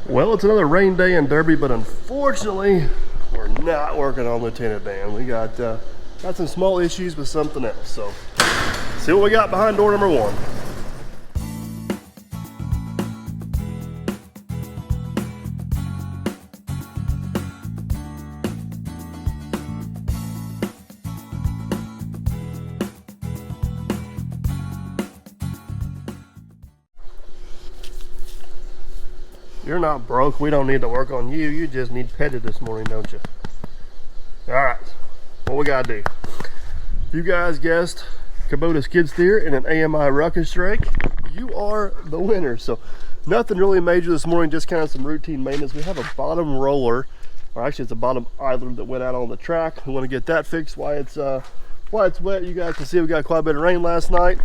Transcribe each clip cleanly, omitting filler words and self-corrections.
Well, it's another rain day in Derby, but unfortunately, we're not working on Lieutenant Dan. We got some small issues with something else. So, see what we got behind door number 1. You're not broke. We don't need to work on you. You just need petted this morning, don't you? All right, what we gotta do? You guys guessed Kubota skid steer and an AMI Ruckus Rake. You are the winner. So nothing really major this morning, just kind of some routine maintenance. We have a bottom roller, or actually it's a bottom idler that went out on the track. We want to get that fixed while it's wet. You guys can see we got quite a bit of rain last night.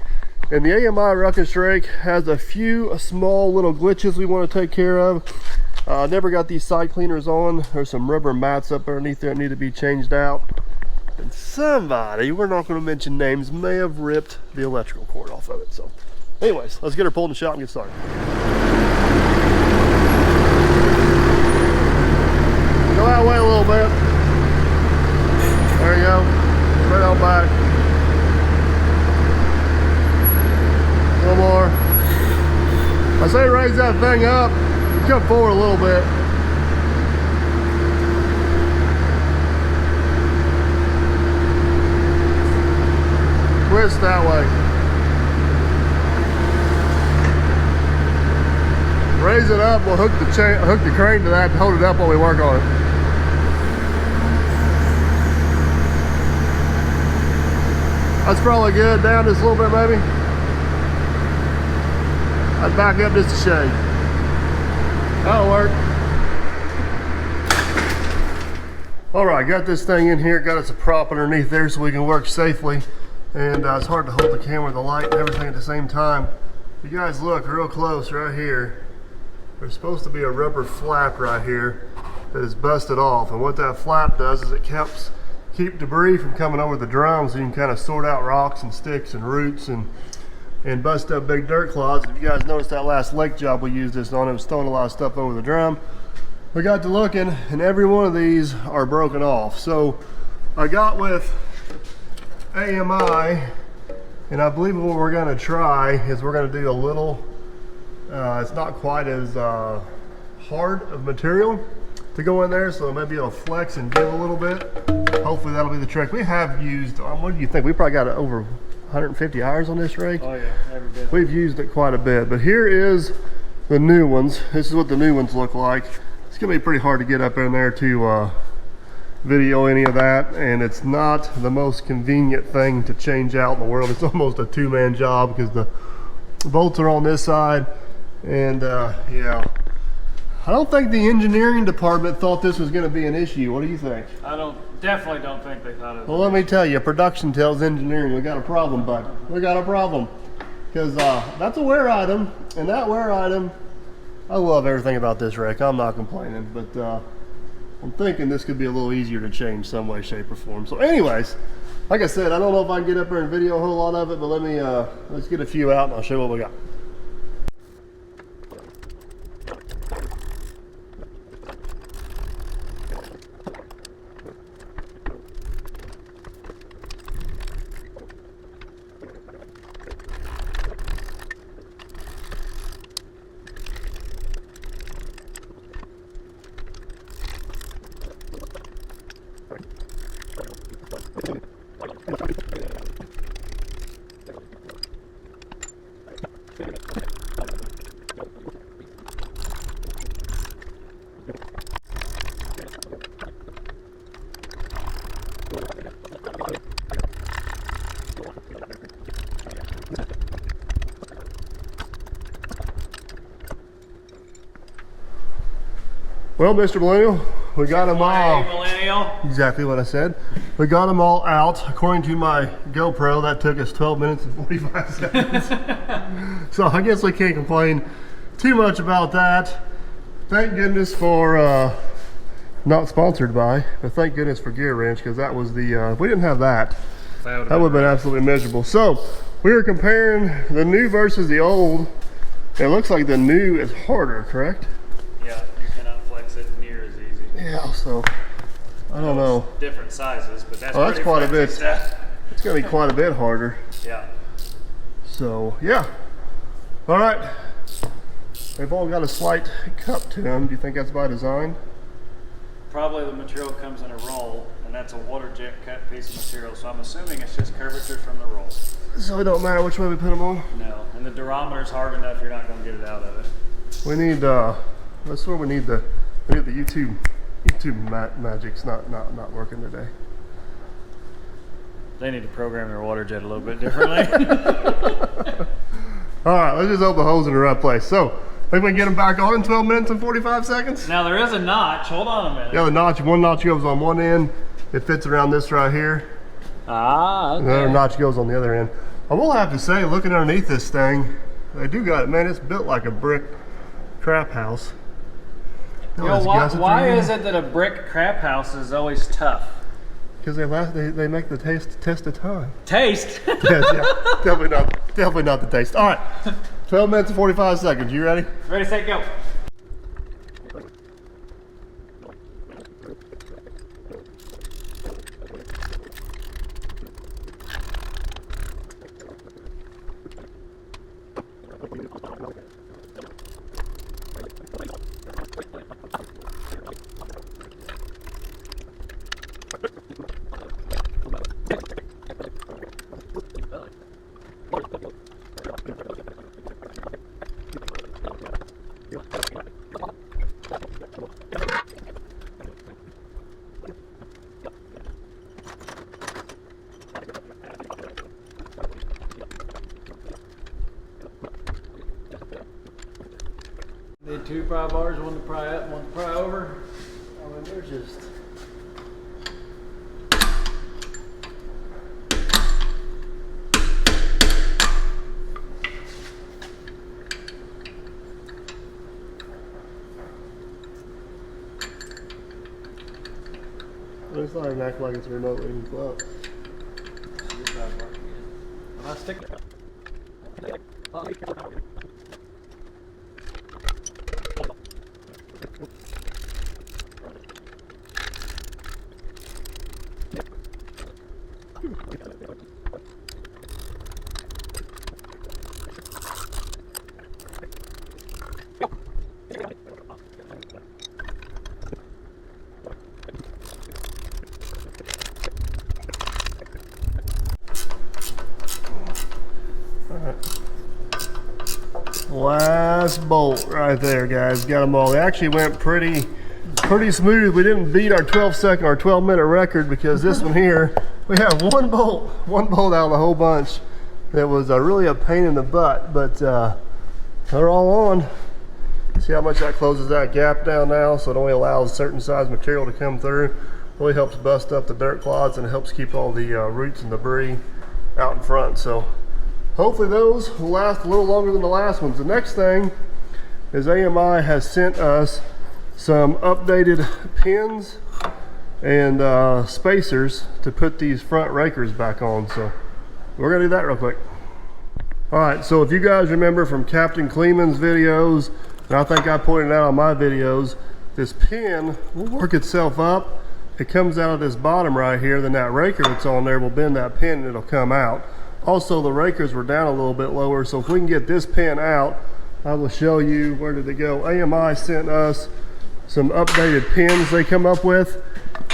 And the AMI Ruckus Rake has a few small little glitches we want to take care of. Never got these side cleaners on. There's some rubber mats up underneath there that need to be changed out. And somebody, we're not going to mention names, may have ripped the electrical cord off of it. So anyways, let's get her pulled in the shop and get started. Go that way a little bit. There you go. Straight on back. A little more. I say raise that thing up. Come forward a little bit. Twist that way. Raise it up. We'll hook the crane to that and hold it up while we work on it. That's probably good. Down just a little bit, maybe. I'd back up just a shade. That'll work. All right, got this thing in here. Got us a prop underneath there so we can work safely. And it's hard to hold the camera, the light, and everything at the same time. If you guys look real close right here, there's supposed to be a rubber flap right here that is busted off. And what that flap does is it keep debris from coming over the drum, so you can kind of sort out rocks and sticks and roots and bust up big dirt clods. If you guys noticed that last lake job we used this on, it was throwing a lot of stuff over the drum. We got to looking and every one of these are broken off. So I got with AMI, and I believe what we're going to try is we're going to do a little, it's not quite as hard of material to go in there, so maybe it'll flex and give a little bit. Hopefully that'll be the trick. We have used, what do you think? We probably got over 150 hours on this rake. Oh yeah, every bit. We've used it quite a bit, but here is the new ones. This is what the new ones look like. It's gonna be pretty hard to get up in there to video any of that, and it's not the most convenient thing to change out in the world. It's almost a two-man job because the bolts are on this side, and yeah. I don't think the engineering department thought this was gonna be an issue. What do you think? Definitely don't think they thought it was. Well, let me tell you, production tells engineering we got a problem, bud. We got a problem. Because that's a wear item, and that wear item, I love everything about this rake. I'm not complaining, but I'm thinking this could be a little easier to change some way, shape, or form. So anyways, like I said, I don't know if I can get up there and video a whole lot of it, but let's get a few out and I'll show you what we got. Well, Mr. Millennial, we got them all. Millennial. Exactly what I said. We got them all out. According to my GoPro, that took us 12 minutes and 45 seconds. So I guess we can't complain too much about that. Thank goodness for, not sponsored by, but thank goodness for Gear Wrench, because that was the, if we didn't have that, that would have been absolutely miserable. So we were comparing the new versus the old. It looks like the new is harder, correct? Yeah. Yeah, so I don't know. Different sizes, but that's That's quite a bit. Stuff. It's gonna be quite a bit harder. Yeah. So yeah. All right. They've all got a slight cup to them. Do you think that's by design? Probably the material comes in a roll, and that's a water jet cut piece of material. So I'm assuming it's just curvature from the roll. So it don't matter which way we put them on? No, and the durometer's hard enough, you're not going to get it out of it. We need, that's where we need the YouTube magic's not working today. They need to program their water jet a little bit differently. All right, let's just open the holes in the right place. So, think we can get them back on in 12 minutes and 45 seconds? Now there is a notch, hold on a minute. Yeah, the notch, one notch goes on one end. It fits around this right here. Ah, okay. And the other notch goes on the other end. I will have to say, looking underneath this thing, they do got it, man, it's built like a brick trap house. You know, why is it that a brick crap house is always tough? Because they make the test of time. Taste? Yes, yeah, definitely not the taste. All right, 12 minutes and 45 seconds. You ready? Ready, set, go. Need 2 pry bars, one to pry up, one to pry over. I mean, they're just... It's not even acting like it's remotely in close. I stick it. Last bolt right there, guys. Got them all. They actually went pretty smooth. We didn't beat our 12-minute record because this one here, we have one bolt out of the whole bunch. That was really a pain in the butt, but they're all on. See how much that closes that gap down now, so it only allows certain size material to come through. Really helps bust up the dirt clods and it helps keep all the roots and debris out in front. So hopefully those will last a little longer than the last ones. The next thing is AMI has sent us some updated pins and spacers to put these front rakers back on. So we're gonna do that real quick. All right, so if you guys remember from Captain Kleeman's videos, and I think I pointed out on my videos, this pin will work itself up. It comes out of this bottom right here, then that raker that's on there will bend that pin and it'll come out. Also, the rakers were down a little bit lower, so if we can get this pin out, I will show you, where did it go? AMI sent us some updated pins they come up with,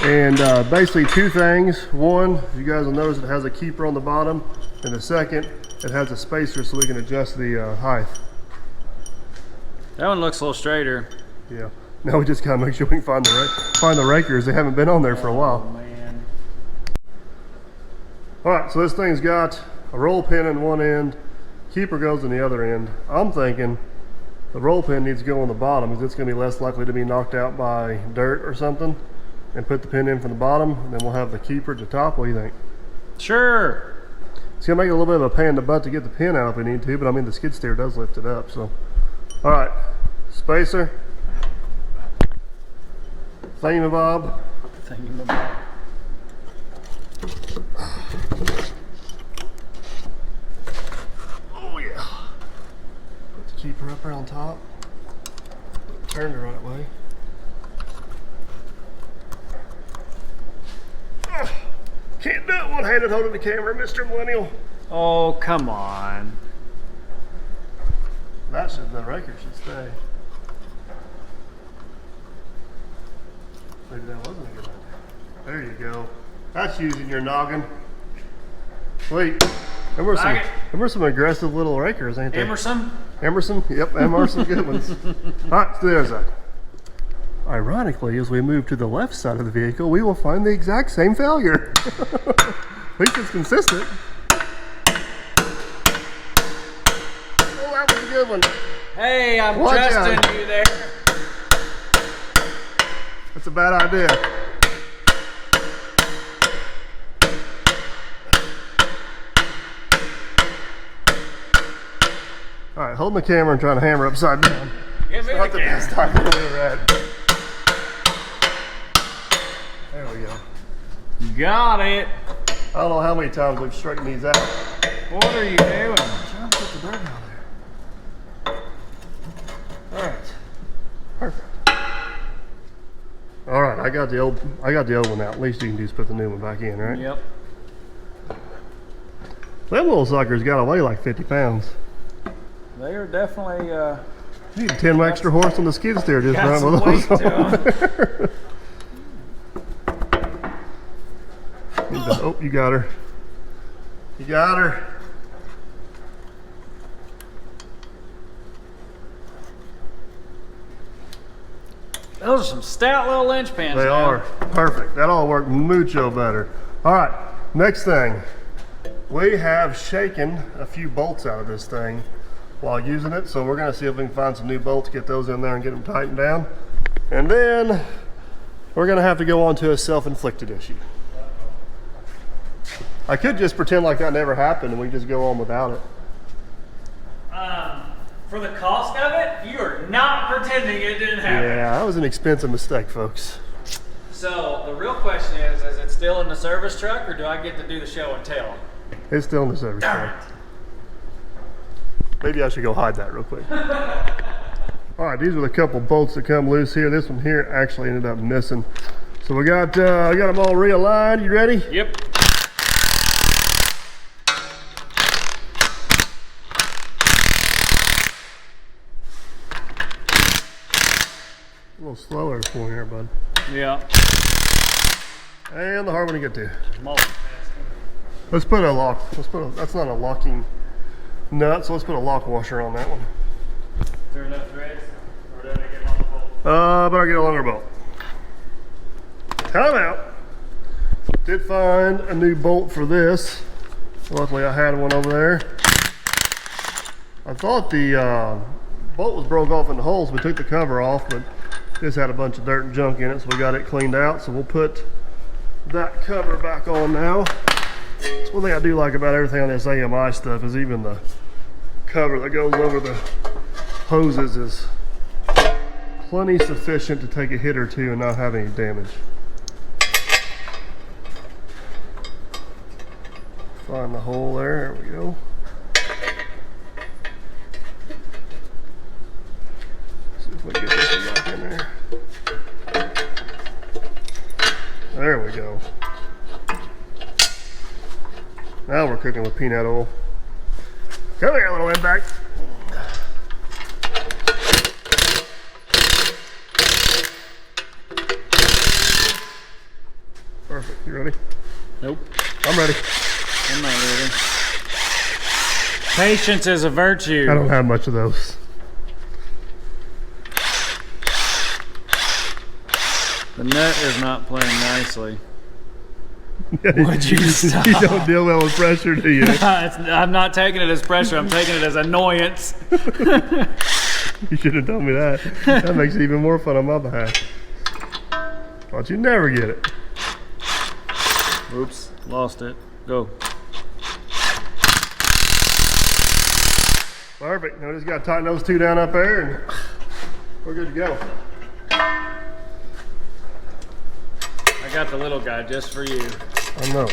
and basically 2 things. One, you guys will notice it has a keeper on the bottom, and the second, it has a spacer so we can adjust the height. That one looks a little straighter. Yeah. Now we just gotta make sure we can find the rakers. They haven't been on there for a while. Oh, man. All right, so this thing's got a roll pin in one end, keeper goes in the other end. I'm thinking the roll pin needs to go on the bottom because it's going to be less likely to be knocked out by dirt or something, and put the pin in from the bottom, and then we'll have the keeper at the top. What do you think? Sure. It's going to make it a little bit of a pain in the butt to get the pin out if we need to, but I mean the skid steer does lift it up. So, all right, spacer, thingamabob. Thingamabob. Oh yeah. Put the keeper up there on top. Turn the right way. Can't do it one-handed holding the camera, Mr. Millennial. Oh, come on. That should, the raker should stay. Maybe that wasn't a good idea. There you go. That's using your noggin. Wait, there were some aggressive little rakers, ain't there? Emerson? Yep, them are some good ones. All right, so there's that. Ironically, as we move to the left side of the vehicle, we will find the exact same failure. At least it's consistent. Oh, that was a good one. Hey, I'm trusting you there. That's a bad idea. All right, holding the camera and trying to hammer upside down. Give me Not the the best camera. time we were at. There we go. Got it. I don't know how many times we've straightened these out. What are you doing? Trying to put the dirt out there. All right, perfect. All right, I got the old one out. At least you can just put the new one back in, right? Yep. Them little suckers got to weigh like 50 pounds. They are definitely You need 10 extra horse on the skid steer just got run some with weight those to on 'em. there. Oh, you got her. You got her. Those are some stout little linch pins. They are. Perfect. That all worked mucho better. All right, next thing. We have shaken a few bolts out of this thing while using it, so we're gonna see if we can find some new bolts, get those in there and get them tightened down. And then we're gonna have to go on to a self-inflicted issue. I could just pretend like that never happened and we just go on without it. For the cost of it, you are not pretending it didn't happen. Yeah, that was an expensive mistake, folks. So the real question is it still in the service truck or do I get to do the show and tell? It's still in the service Darn truck. Maybe I should go hide that real quick. All right, these are the couple bolts that come loose here. This one here actually ended up missing. So we got them all realigned. You ready? Yep. A little slower this morning here, bud. Yeah. And the hard one to get to. Multitasking. Let's put a lock. That's not a locking nut, so let's put a lock washer on that one. Is there enough threads? Or did I get on the bolt? But I'll get a longer bolt. Time out. Did find a new bolt for this. Luckily I had one over there. I thought the bolt was broke off in the holes. We took the cover off, but this had a bunch of dirt and junk in it, so we got it cleaned out. So we'll put that cover back on now. That's one thing I do like about everything on this AMI stuff is even the cover that goes over the hoses is plenty sufficient to take a hit or two and not have any damage. Find the hole there, there we go. See if we can get this one back in there. There we go. Now we're cooking with peanut oil. Come here, little impact. Perfect. You ready? Nope. I'm ready. I'm not ready. Patience is a virtue. I don't have much of those. The nut is not playing nicely. Would you stop? You don't deal well with pressure, do you? I'm not taking it as pressure, I'm taking it as annoyance. You should have told me that. That makes it even more fun on my behalf. Thought you'd never get it. Oops, lost it. Go. Perfect. Now we just got to tighten those two down up there and we're good to go. I got the little guy just for you. I know.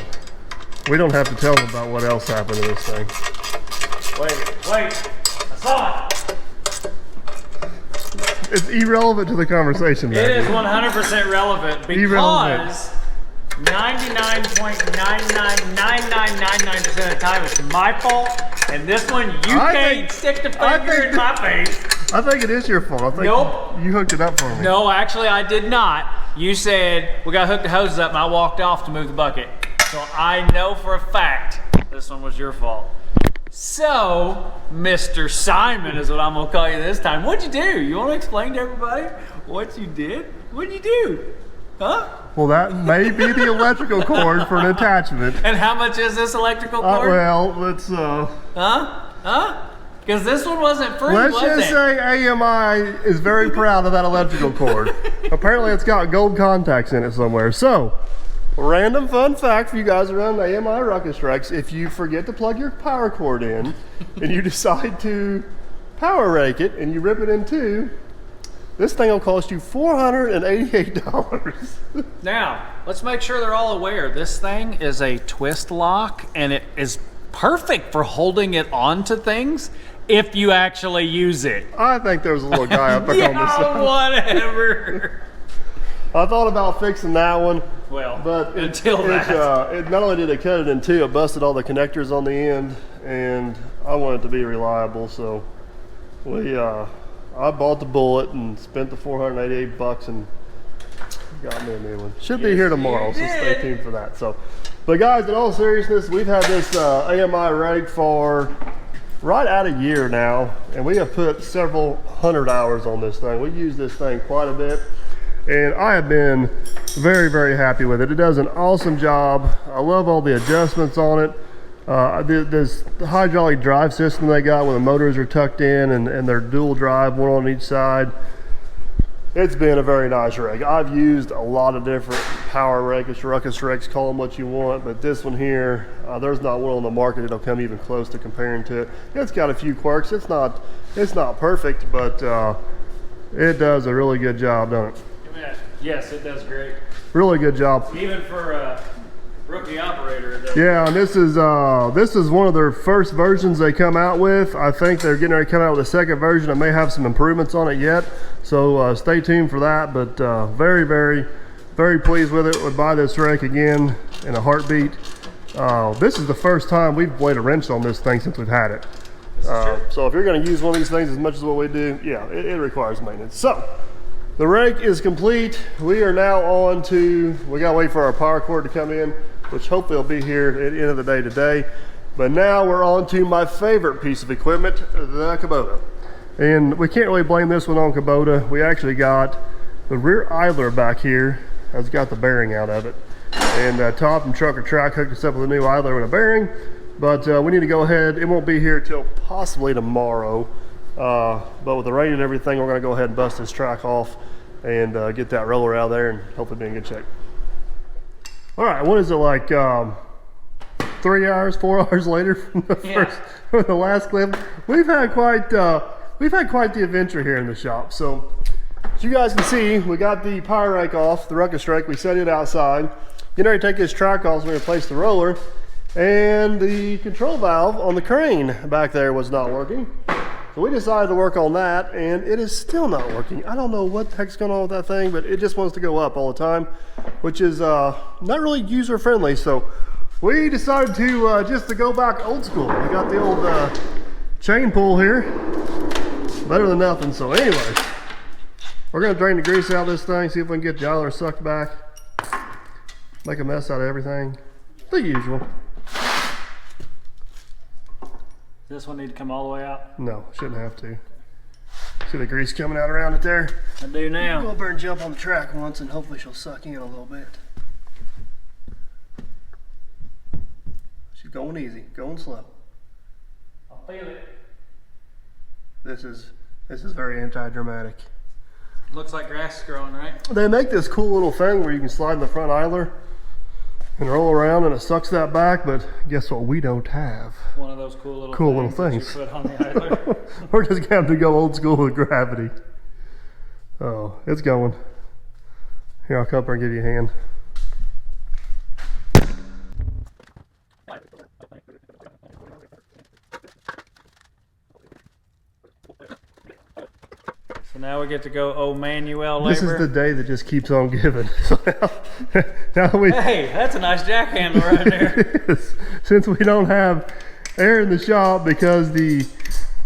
We don't have to tell them about what else happened to this thing. Wait. I saw it. It's irrelevant to the conversation. It is 100% relevant Irrelevant. because 99.999999% of the time it's my fault, and this one you can't stick the finger in my face. I think it is your fault. I think Nope. you hooked it up for me. No, actually I did not. You said we gotta hook the hoses up, and I walked off to move the bucket. So I know for a fact this one was your fault. So, Mr. Simon is what I'm gonna call you this time. What'd you do? You wanna explain to everybody what you did? What'd you do? Huh? Well, that may be the electrical cord for an attachment. And how much is this electrical cord? Well, let's Because this one wasn't free, let's was just it? say AMI is very proud of that electrical cord. Apparently it's got gold contacts in it somewhere. So, random fun fact for you guys around AMI Ruckus Rakes: if you forget to plug your power cord in and you decide to power rake it and you rip it in two, this thing will cost you $488. Now, let's make sure they're all aware. This thing is a twist lock, and it is perfect for holding it onto things if you actually use it. I think there's a little guy up there on this side. Whatever. I thought about fixing that one. Well, but until that. It not only did it cut it in two, it busted all the connectors on the end, and I wanted it to be reliable, so I bought the bullet and spent the $488 and got me a new one. Should be here tomorrow, so stay tuned for that. So, but guys, in all seriousness, we've had this AMI rake for right at a year now, and we have put several hundred hours on this thing. We use this thing quite a bit, and I have been very, very happy with it. It does an awesome job. I love all the adjustments on it. This hydraulic drive system they got where the motors are tucked in and they're dual drive, one on each side. It's been a very nice rake. I've used a lot of different power rakes, ruckus rakes, call them what you want, but this one here, there's not one on the market that'll come even close to comparing to it. It's got a few quirks. It's not perfect, but it does a really good job, doesn't it? Yes, it does great. Really good job. Even for a rookie operator, it does. Yeah, and this is one of their first versions they come out with. I think they're getting ready to come out with a second version. I may have some improvements on it yet, so stay tuned for that. But very, very, very pleased with it. Would buy this rake again in a heartbeat. This is the first time we've laid a wrench on this thing since we've had it. So if you're going to use one of these things as much as what we do, yeah, it requires maintenance. So the rake is complete. We are now on to, we got to wait for our power cord to come in, which hopefully will be here at the end of the day today. But now we're on to my favorite piece of equipment, the kubota. And we can't really blame this one on kubota. We actually got the rear idler back here has got the bearing out of it. And Top and Trucker Track hooked us up with a new idler and a bearing. But we need to go ahead. It won't be here till possibly tomorrow. But with the rain and everything, we're gonna go ahead and bust this track off and get that roller out of there and hopefully be in good shape. All right, what is it, like 3 hours, 4 hours later from the last clip? We've had quite the adventure here in the shop. So as you guys can see, we got the power rake off, the ruckus rake. We set it outside. Getting ready to take this track off so we replace the roller, and the control valve on the crane back there was not working. So we decided to work on that, and it is still not working. I don't know what the heck's going on with that thing, but it just wants to go up all the time, which is not really user friendly. So we decided to just to go back old school. We got the old chain pull here, better than nothing. So anyway, we're gonna drain the grease out of this thing, see if we can get the idler sucked back, make a mess out of everything, the usual. Does this one need to come all the way out? No, shouldn't have to. See the grease coming out around it there? I do now. Go over and jump on the track once and hopefully she'll suck in a little bit. She's going easy, going slow. I'll feel it. This is very anti-dramatic. Looks like grass is growing, right? They make this cool little thing where you can slide in the front idler and roll around and it sucks that back, but guess what we don't have? One of those cool little things. That you put on the idler. We're just gonna have to go old school with gravity. Oh, it's going. Here, I'll come up and give you a hand. So So now we get to go old Manuel labor. This is the day that just keeps on giving. So now we, hey, that's a nice jack handle right there. since we don't have air in the shop because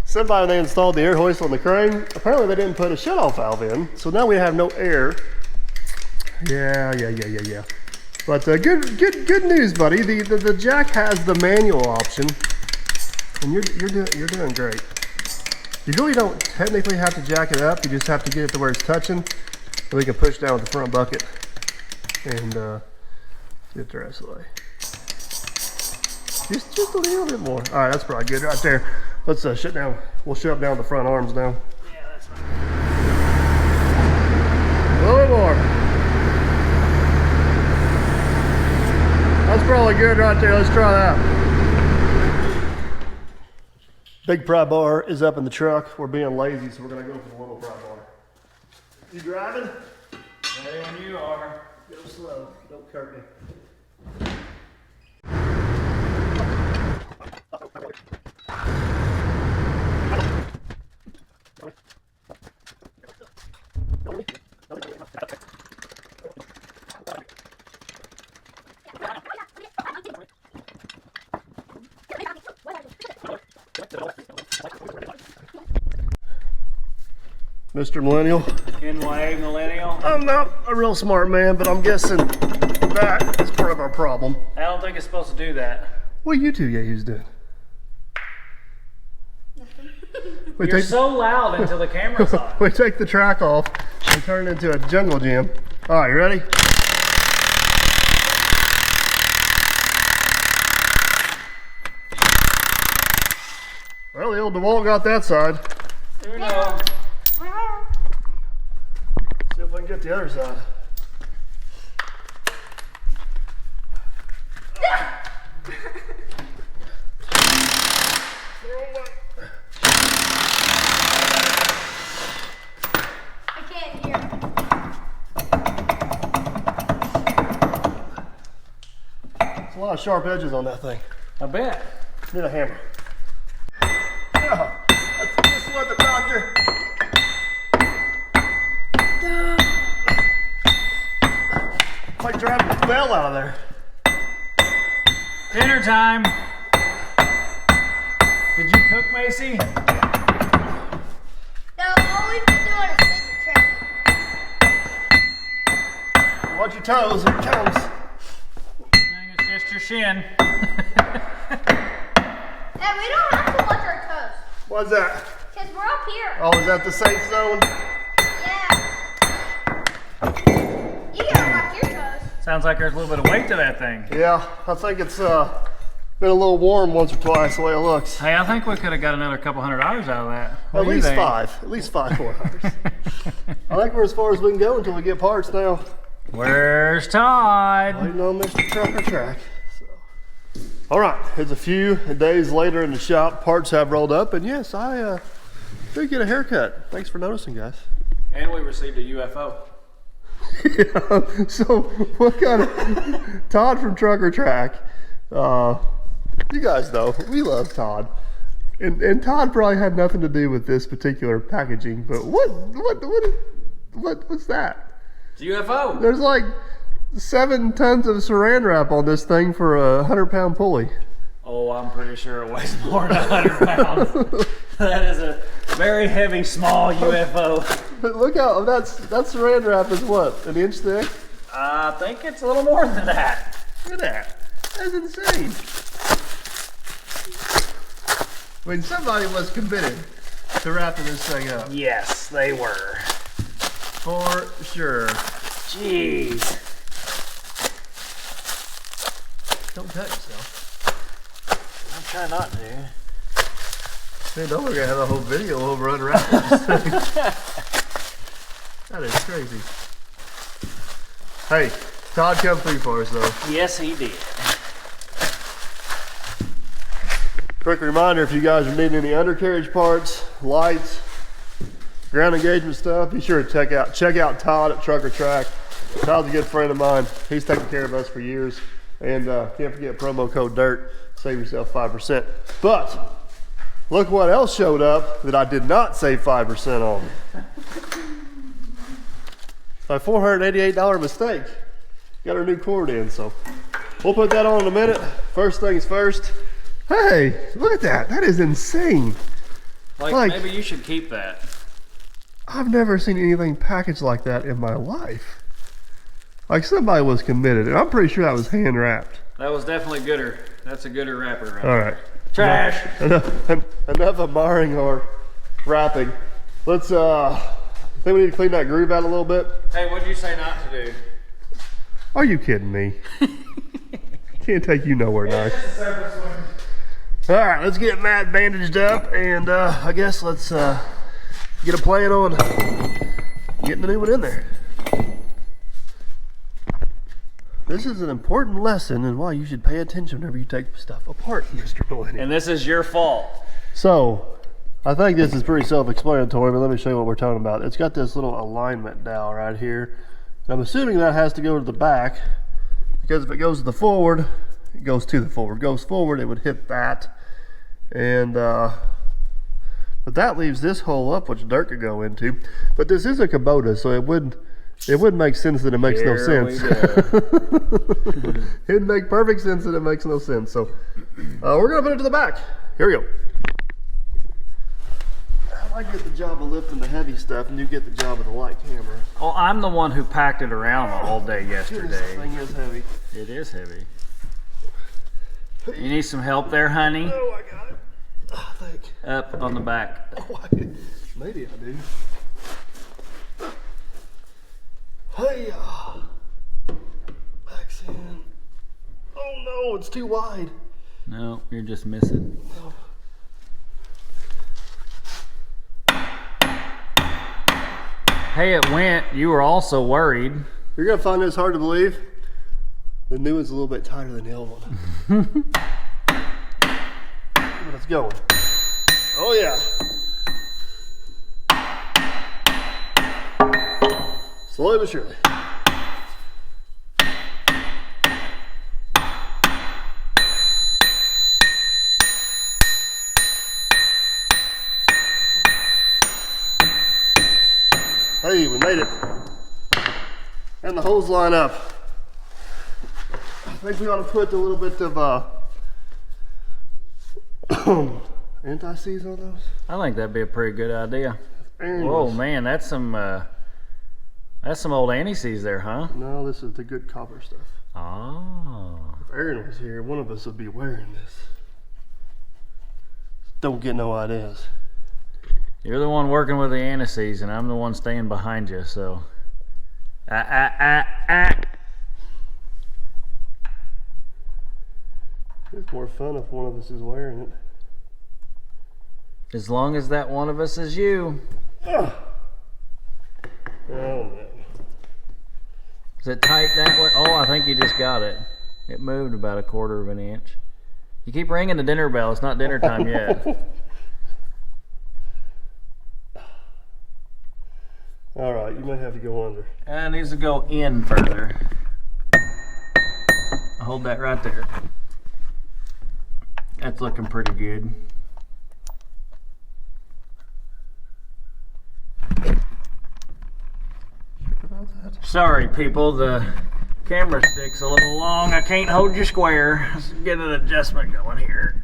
somebody when they installed the air hoist on the crane, apparently they didn't put a shut-off valve in, so now we have no air. Yeah. But good news, buddy. The jack has the manual option, and you're doing great. You really don't technically have to jack it up. You just have to get it to where it's touching, and we can push down with the front bucket and get the rest of the way. Just a little bit more. All right, that's probably good right there. Let's shut down. We'll shut down the front arms now. Yeah, that's right. A little bit more. That's probably good right there. Let's try that. Big pry bar is up in the truck. We're being lazy, so we're gonna go for the little pry bar. You driving? Ready when you are. Go slow. Don't curb me. Mr. Millennial. NYA Millennial. I'm not a real smart man, but I'm guessing that is part of our problem. I don't think it's supposed to do that. What are you two yahoos doing? We You're so loud until the camera's on. We take the track off and turn it into a jungle gym. All right, you ready? Well, the old DeWalt got that side. You know. See if I can get the other side. I can't hear. There's a lot of sharp edges on that thing. I bet. Need a hammer. Yeah, that's just what the doctor. It's like driving the bell out of there. Dinner time. Did you cook, Macy? No, all we've been doing is visit training. Watch your toes, here it comes. I think it's just your shin. Hey, we don't have to watch our toes. What's that? Because we're up here. Oh, is that the safe zone? Yeah. You gotta watch your toes. Sounds like there's a little bit of weight to that thing. Yeah, I think it's been a little warm once or twice the way it looks. Hey, I think we could have got another couple $100 out of that. What At do you least think? five. At least five more hours. I think we're as far as we can go until we get parts now. Where's Todd? Waiting on Mr. Trucker Track. So. All right, it's a few days later in the shop. Parts have rolled up, and yes, I did get a haircut. Thanks for noticing, guys. And we received a UFO. Yeah, so what kind of Todd from Trucker Track? You guys know we love Todd, and Todd probably had nothing to do with this particular packaging. But what's that? It's a UFO. There's like 7 tons of saran wrap on this thing for a 100-pound pulley. Oh, I'm pretty sure it weighs more than 100 pounds. That is a very heavy, small UFO. But look how that saran wrap is what, an inch thick? I think it's a little more than that. Look at that. That's insane. I mean, somebody was committed to wrapping this thing up. Yes, they were. For sure. Jeez. Don't cut yourself. I'm trying not to. Man, don't we're gonna have a whole video over unwrapping this thing. That is crazy. Hey, Todd come through for us though. Yes, he did. Quick reminder, if you guys are needing any undercarriage parts, lights, ground engagement stuff, be sure to check out Todd at Trucker Track. Todd's a good friend of mine. He's taken care of us for years. And can't forget promo code DIRT. Save yourself 5%. But Look what else showed up that I did not save 5% on. My $488 mistake. Got our new cord in, so we'll put that on in a minute. First things first. Hey, look at that. That is insane. Like maybe you should keep that. I've never seen anything packaged like that in my life. Like somebody was committed, and I'm pretty sure that was hand wrapped. That was definitely gooder. That's a gooder wrapper right All right. Trash. Enough admiring or wrapping. Let's I think we need to clean that groove out a little bit. Hey, what'd you say not to do? Are you kidding me? Can't take you nowhere nice. All right, let's get Matt bandaged up, and I guess let's get a plan on getting the new one in there. This is an important lesson in why you should pay attention whenever you take stuff apart, Mr. Millennium. And this is your fault. So, I think this is pretty self-explanatory, but let me show you what we're talking about. It's got this little alignment dowel right here. And I'm assuming that has to go to the back, because if it goes to the forward, it goes to the forward. Goes forward, it would hit that. And, but that leaves this hole up, which dirt could go into. But this is a kubota, so it wouldn't make sense that it makes no sense. It'd make perfect sense that it makes no sense. So we're gonna put it to the back. Here we go. I get the job of lifting the heavy stuff, and you get the job of the light camera. Well, I'm the one who packed it around all day yesterday. This thing is heavy. It is heavy. You need some help there, honey? Oh, I got it. I think. Up on the back. Oh, maybe I do. Hey, back's in. Oh no, it's too wide. No, you're just missing. No. Hey, it went. You were also worried. You're gonna find this hard to believe. The new one's a little bit tighter than the old one. But it's going. Oh yeah. Slowly but surely. Hey, we made it. And the holes line up. I think we ought to put a little bit of anti-seize on those. I think that'd be a pretty good idea. Anyways. Whoa, man, that's some old anti-seize there, huh? No, this is the good copper stuff. Oh. If Aaron was here, one of us would be wearing this. Don't get no ideas. You're the one working with the anti-seize, and I'm the one staying behind you, so. It's more fun if one of us is wearing it. As long as that one of us is you. Oh man. Is it tight that way? Oh, I think you just got it. It moved about 1/4 of an inch. You keep ringing the dinner bell. It's not dinner time yet. All right, you may have to go under. It needs to go in further. I'll hold that right there. That's looking pretty good. Sorry, people, the camera stick's a little long. I can't hold you square. Let's get an adjustment going here.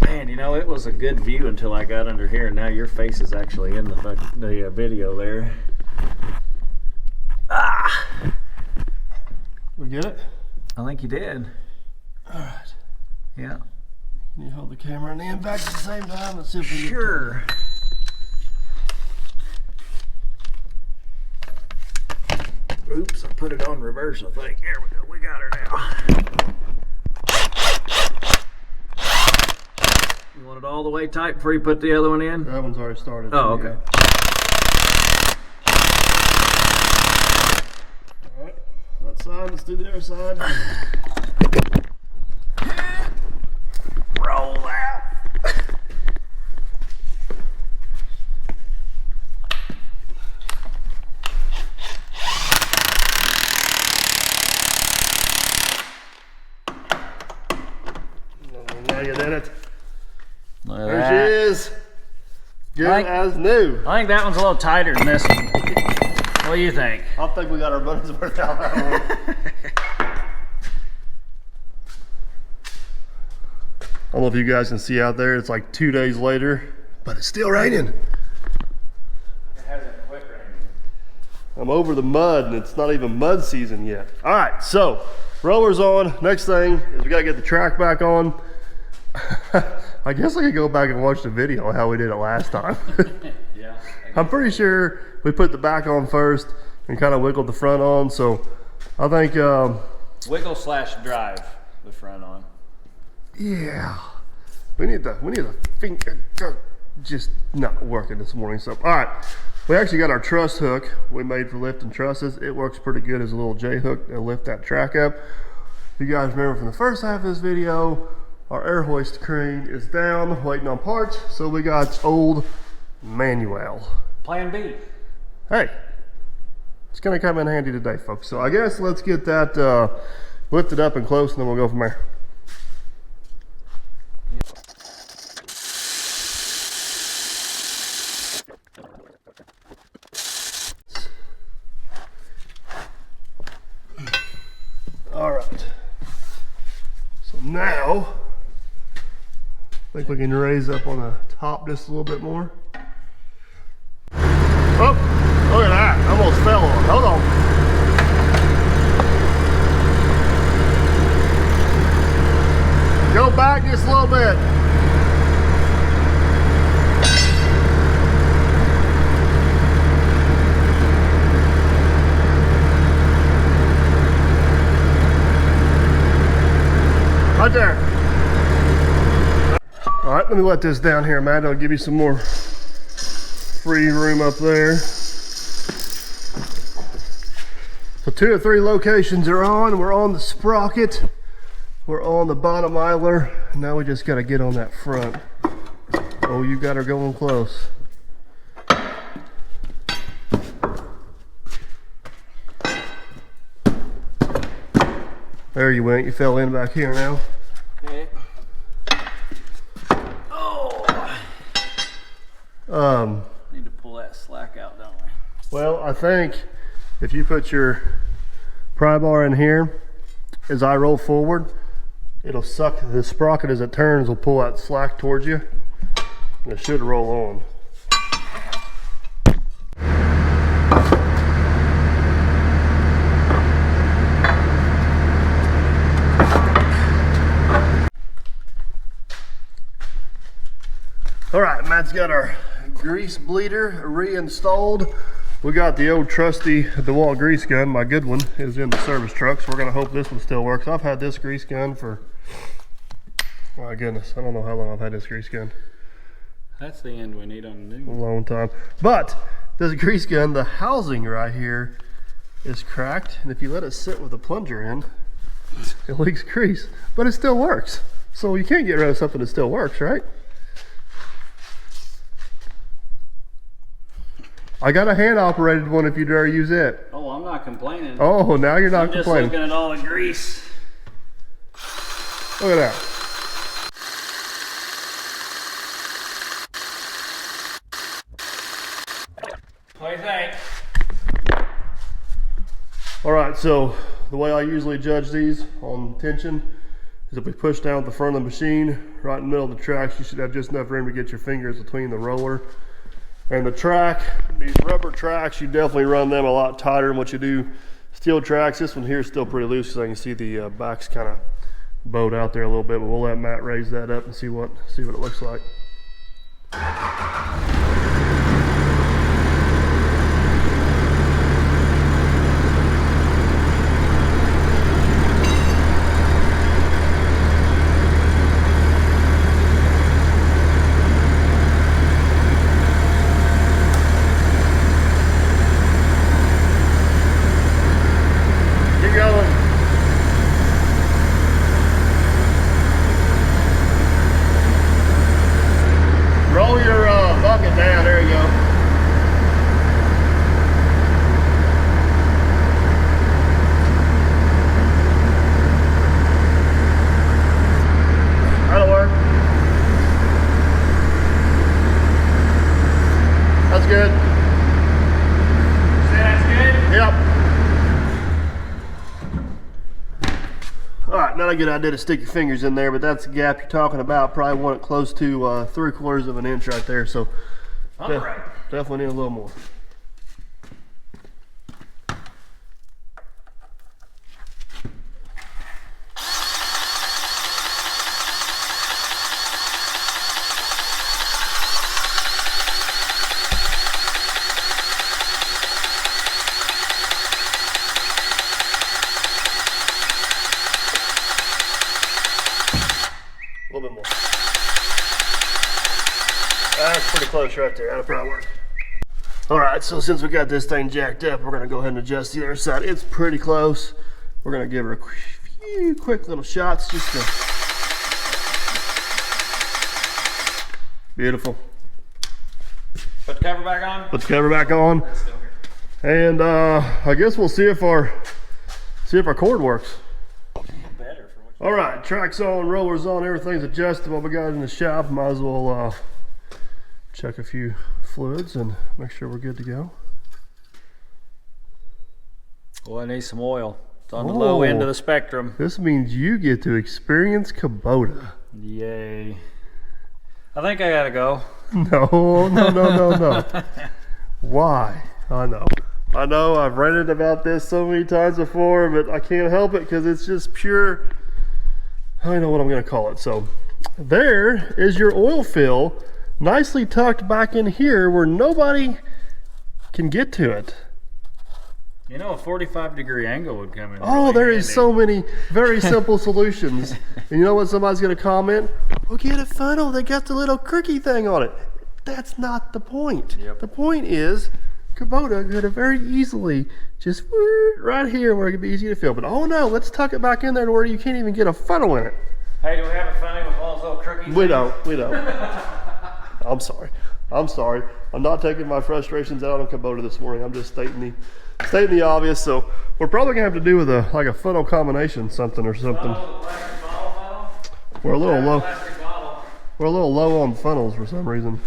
Man, you know, it was a good view until I got under here, and now your face is actually in the video there. Ah! We get it? I think you did. All right. Yeah. Can you hold the camera and the impact at the same time? Let's see if we can. Sure. Oops, I put it on reverse, I think. There we go. We got her now. You want it all the way tight before you put the other one in? That one's already started. Oh, okay. All right. That side, let's do the other side. Roll out. Good as new. I think that one's a little tighter than this one. What do you think? I think we got our money's worth out of that one. I don't know if you guys can see out there, it's like 2 days later, but it's still raining. It hasn't quit raining. I'm over the mud and it's not even mud season yet. All right, so roller's on. Next thing is we gotta get the track back on. I guess I could go back and watch the video on how we did it last time. Yeah. I'm pretty sure we put the back on first and kind of wiggled the front on. So I think, Wiggle / drive the front on. yeah, we need the finger just not working this morning. So, all right, we actually got our truss hook we made for lifting trusses. It works pretty good as a little J hook to lift that track up. If you guys remember from the first half of this video, our air hoist crane is down, waiting on parts. So we got old manual. Plan B. Hey, it's gonna come in handy today, folks. So I guess let's get that lifted up and close, and then we'll go from there. All right. So now, I think we can raise up on the top just a little bit more. Oh, look at that. I almost fell on it. Hold on. Go back just a little bit. Right there. All right, let me let this down here, Matt. I'll give you some more free room up there. So 2 or 3 locations are on. We're on the sprocket. We're on the bottom idler. Now we just got to get on that front. Oh, you got her going close. There you went. You fell in back here now. Okay. Need to pull that slack out, don't we? Well, I think if you put your pry bar in here, as I roll forward, it'll suck the sprocket as it turns, will pull that slack towards you, and it should roll on. All right, Matt's got our grease bleeder reinstalled. We got the old trusty DeWalt grease gun. My good one is in the service truck, so we're gonna hope this one still works. I've had this grease gun for, my goodness, I don't know how long I've had this grease gun. That's the end we need on the new A one. long time. But this grease gun, the housing right here is cracked, and if you let it sit with the plunger in, it leaks grease, but it still works. So you can't get rid of something that still works, right? I got a hand operated one if you dare use it. Oh, I'm not complaining. Oh, now you're not I'm just complaining. looking at all the grease. Look at that. What do you think? All right, so the way I usually judge these on tension is if we push down at the front of the machine, right in the middle of the tracks, you should have just enough room to get your fingers between the roller and the track. These rubber tracks, you definitely run them a lot tighter than what you do steel tracks. This one here is still pretty loose, so I can see the back's kind of bowed out there a little bit, but we'll let Matt raise that up and see what it looks like. Roll your That's good. Say that's good? Yep. All right, not a good idea to stick your fingers in there, but that's the gap you're talking about. Probably want it close to 3/4 of an inch right there. So definitely need a little more. A little bit more. That's pretty close right there. That'll probably work. All right, so since we got this thing jacked up, we're gonna go ahead and adjust the other side. It's pretty close. We're gonna give her a few quick little shots just to... Beautiful. Put the cover back on? Put the cover back on. And I guess we'll see if our cord works. Better for what All right, track's on, rollers on, everything's adjusted. What we got in the shop, might as well check a few fluids and make sure we're good to go. Well, I need some oil. It's on the low end of the spectrum. This means you get to experience Kubota. Yay. I think I gotta go. No. Why? I know, I've ranted about this so many times before, but I can't help it because it's just pure, I don't know what I'm gonna call it. So there is your oil fill, nicely tucked back in here where nobody can get to it. You know, a 45-degree angle would come in. Oh, really there handy. is so many very simple solutions. And you know what somebody's gonna comment? Well, get a funnel that got the little crooky thing on it. That's not the point. Yep. The point is, Kubota could have very easily just right here where it could be easy to fill. But oh no, let's tuck it back in there to where you can't even get a funnel in it. Hey, do we have a funny with all those little crookies? We don't. I'm sorry. I'm not taking my frustrations out on Kubota this morning. I'm just stating the obvious. So we're probably gonna have to do with a funnel combination, something. We're a little low. We're a little low on funnels for some reason.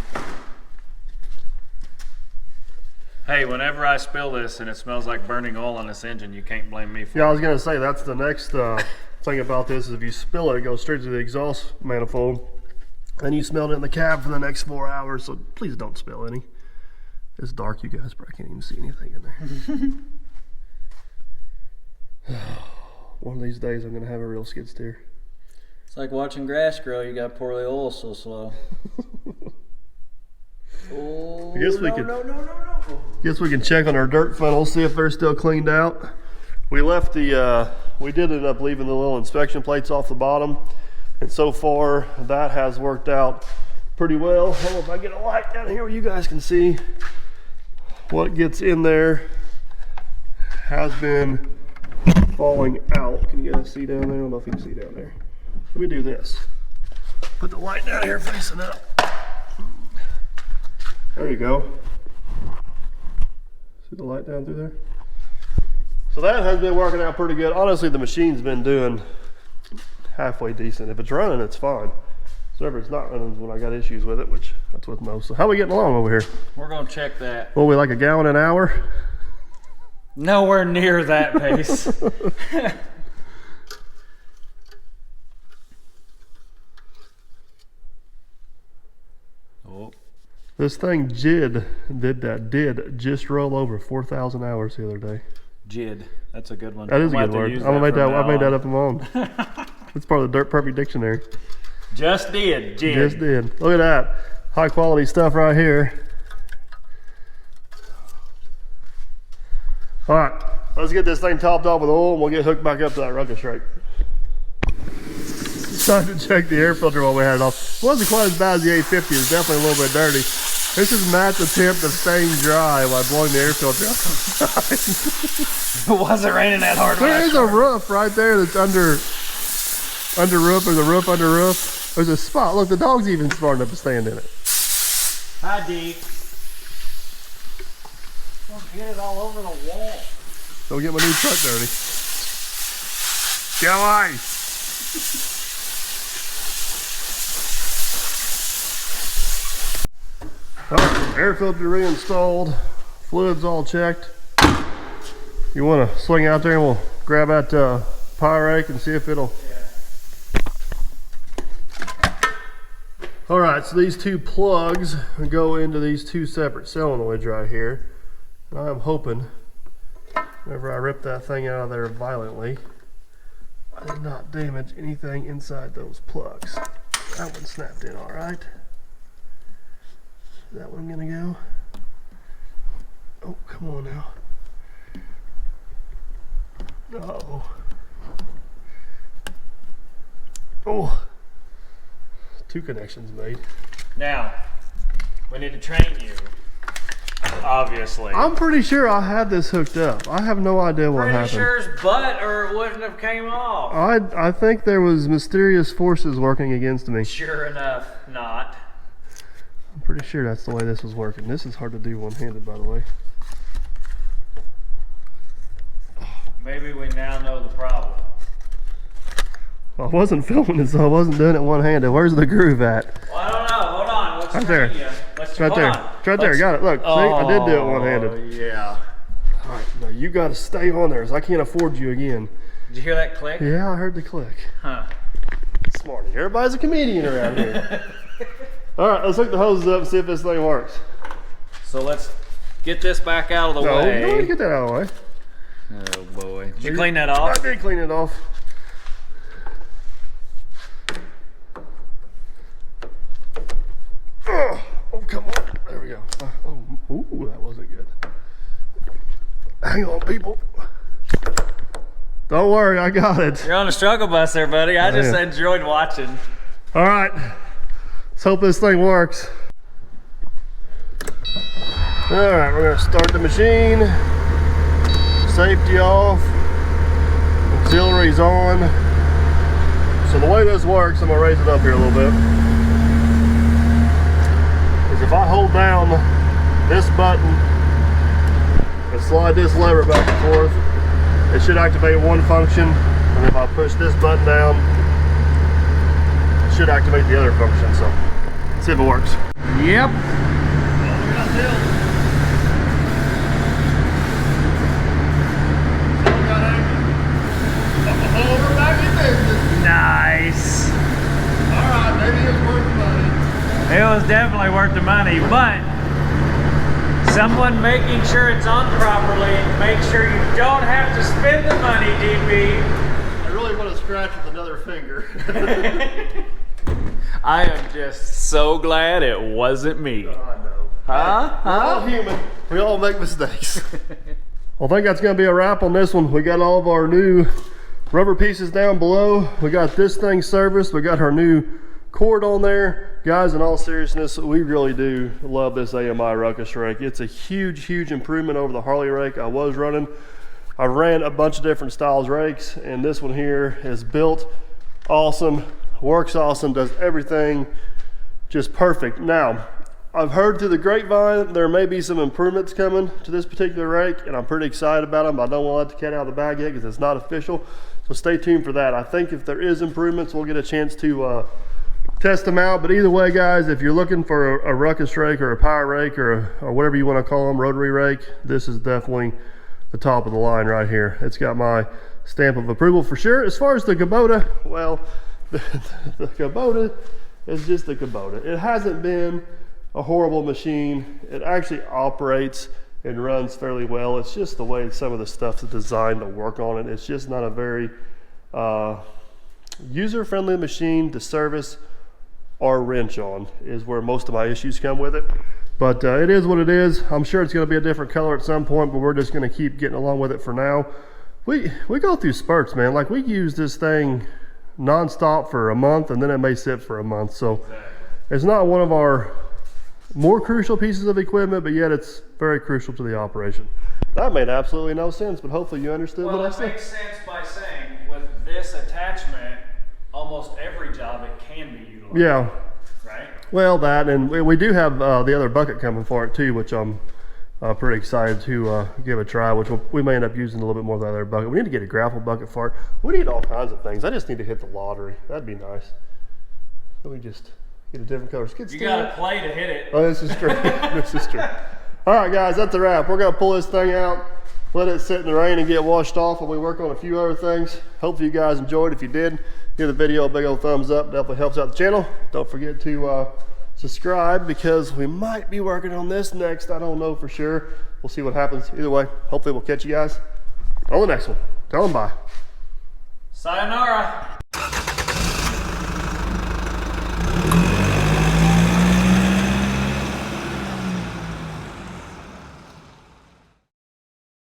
Hey, whenever I spill this and it smells like burning oil in this engine, you can't blame me for it. Yeah, I was gonna say that's the next thing about this is if you spill it, it goes straight to the exhaust manifold. And you smell it in the cab for the next 4 hours, so please don't spill any. It's dark, you guys probably can't even see anything in there. One of these days I'm gonna have a real skid steer. It's like watching grass grow. You got to pour the oil so slow. Oh, Guess we can check on our dirt funnels, see if they're still cleaned out. We left we did end up leaving the little inspection plates off the bottom, and so far that has worked out pretty well. Hold on, if I get a light down here where you guys can see what gets in there has been falling out. Can you guys see down there? I don't know if you can see down there. Let me do this. Put the light down here facing up. There you go. See the light down through there? So that has been working out pretty good. Honestly, the machine's been doing halfway decent. If it's running, it's fine. So if it's not running is when I got issues with it, which that's with most. So how are we getting along over here? We're going to check that. Well, we like a gallon an hour? Nowhere near that pace. Oh. This thing did just roll over 4,000 hours the other day. JID. That's a good one. That is a good word. I made that up on my own. It's part of the Dirt Perfect Dictionary. Just did. JID. Just did. Look at that. High quality stuff right here. All right, let's get this thing topped off with oil and we'll get hooked back up to that Ruckus Rake. It's time to check the air filter while we had it off. It wasn't quite as bad as the 850. It was definitely a little bit dirty. This is Matt's attempt of staying dry while blowing the air filter out. It wasn't raining that hard. There is a roof right there that's under roof. There's a roof under roof. There's a spot. Look, the dog's even smart enough to stand in it. Hi, Deke. Don't get it all over the wall. Don't get my new truck dirty. Go on. Oh, air filter reinstalled, fluids all checked. You want to swing out there and we'll grab that power rake and see if it'll. All right, so these two plugs go into these two separate solenoids right here. And I'm hoping, whenever I rip that thing out of there violently, I did not damage anything inside those plugs. That one snapped in all right. Is that one gonna go? Oh, come on now. No. Oh. Two connections made. Now, we need to train you, obviously. I'm pretty sure I had this hooked up. I have no idea what happened. Pretty sure it's butt or it wouldn't have came off. I think there was mysterious forces working against me. Sure enough, not. I'm pretty sure that's the way this was working. This is hard to do one-handed, by the way. Maybe we now know the problem. I wasn't filming it, so I wasn't doing it one-handed. Where's the groove at? Well, I don't know. Hold on. Let's right train there. you. Let's Right there. on. It's right there. Got it. Look. See, I did do it one-handed. Oh, yeah. All right. Now you got to stay on there, 'cause I can't afford you again. Did you hear that click? Yeah, I heard the click. Huh. Smarty. Everybody's a comedian around here. All right. Let's hook the hoses up and see if this thing works. So let's get this back out of the No, you way. don't want to get that out of the way. Oh boy. Did you clean that off? I did clean it off. Oh, come on. There we go. Ooh, that wasn't good. Hang on, people. Don't worry, I got it. You're on a struggle bus there, buddy. I just Yeah. enjoyed watching. All right. Let's hope this thing works. All right, we're going to start the machine. Safety off. Auxiliaries on. So the way this works, I'm going to raise it up here a little bit. Is if I hold down this button and slide this lever back and forth, it should activate one function. And if I push this button down, it should activate the other function. So let's see if it works. Yep. Nice. Alright, maybe it was worth the money. It was definitely worth the money, but someone making sure it's on properly, make sure you don't have to spend the money, DP. I really want to scratch with another finger. I am just so glad it wasn't me. I know. Huh? We're all human. We all make mistakes. Well, I think that's going to be a wrap on this one. We got all of our new rubber pieces down below. We got this thing serviced. We got our new cord on there. Guys, in all seriousness, we really do love this AMI Ruckus Rake. It's a huge, huge improvement over the Harley rake I was running. I ran a bunch of different styles rakes, and this one here is built awesome, works awesome, does everything just perfect. Now, I've heard through the grapevine there may be some improvements coming to this particular rake, and I'm pretty excited about them. I don't want to let the cat out of the bag yet because it's not official. So stay tuned for that. I think if there is improvements, we'll get a chance to test them out. But either way, guys, if you're looking for a ruckus rake or a power rake or whatever you want to call them, rotary rake, this is definitely the top of the line right here. It's got my stamp of approval for sure. As far as the Kubota, well, the Kubota is just the Kubota. It hasn't been a horrible machine. It actually operates and runs fairly well. It's just the way some of the stuff's designed to work on it. It's just not a very user-friendly machine to service or wrench on is where most of my issues come with it. But it is what it is. I'm sure it's going to be a different color at some point, but we're just going to keep getting along with it for now. We go through spurts, man. Like, we use this thing non-stop for a month, and then it may sit for a month. So it's not one of our more crucial pieces of equipment, but yet it's very crucial to the operation. That made absolutely no sense, but hopefully you understood what I said. Well, it makes sense by saying with this attachment, almost every job it can be utilized. Yeah. Right? Well, that, and we do have the other bucket coming for it too, which I'm pretty excited to give a try, which we may end up using a little bit more of the other bucket. We need to get a grapple bucket for it. We need all kinds of things. I just need to hit the lottery. That'd be nice. So we just Get a different color skid steer. You got to play to hit it. Oh, this is true. This is true. All right, guys, that's a wrap. We're gonna pull this thing out, let it sit in the rain and get washed off while we work on a few other things. Hopefully you guys enjoyed. If you did, give the video a big old thumbs up. Definitely helps out the channel. Don't forget to subscribe because we might be working on this next. I don't know for sure. We'll see what happens. Either way, hopefully we'll catch you guys on the next one. Tell them bye. Sayonara.